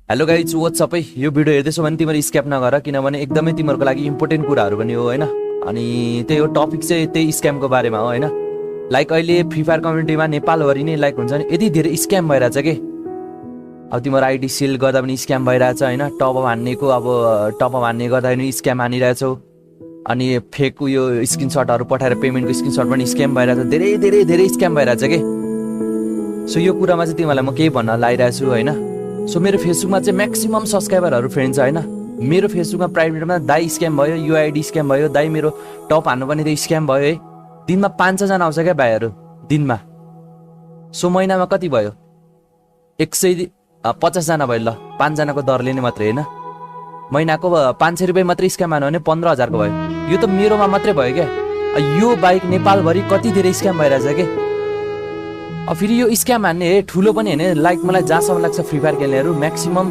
Hello guys WhatsApp है यो video हेर्दैछौ भने तिमीहरू स्क्याम नगर किनभने एकदमै तिमीहरूको लागि इम्पोर्टेन्ट कुराहरू पनि हो होइन। अनि त्यही हो टपिक चाहिँ त्यही स्क्यामको बारेमा हो होइन। लाइक अहिले फ्री फायर कम्युनिटीमा नेपालभरि नै लाइक हुन्छ नि यति धेरै स्क्याम भइरहेछ के। अब तिमीहरू आइडी सेल गर्दा पनि स्क्याम भइरहेछ होइन। टपअप हान्नेको अब टपअप हान्ने गर्दा पनि स्क्याम हानिरहेछौ। अनि फेक उयो स्क्रिनसटहरू पठाएर पेमेन्टको स्क्रिनसट पनि स्क्याम भइरहेछ। धेरै धेरै धेरै स्क्याम भइरहेछ के। सो यो कुरामा चाहिँ तिमीहरूलाई म केही भन्न लागिरहेको छु होइन। सो मेरो फेसबुकमा चाहिँ म्याक्सिमम सब्सक्राइबरहरू फ्रेन्ड छ होइन। मेरो फेसबुकमा प्राइभेटमा दाई स्क्याम भयो, युआइडी स्क्याम भयो, दाई मेरो टप हान्नुपर्ने त्यो स्क्याम भयो है। दिनमा 500 जना आउँछ क्या भाइहरू दिनमा। सो महिनामा कति भयो 150 जना भयो ल, 5 जनाको दरले नै मात्रै होइन। महिनाको 500 रुपियाँ मात्रै स्क्याम हान्यो भने 15,000 को भयो। यो त मेरोमा मात्रै भयो क्या। यो बाइक नेपालभरि कति धेरै स्क्याम भइरहेछ के। अब फेरि यो स्क्याम हान्ने ठुलो पनि होइन। लाइक मलाई जहाँसम्म लाग्छ फ्री फायर खेल्नेहरू म्याक्सिमम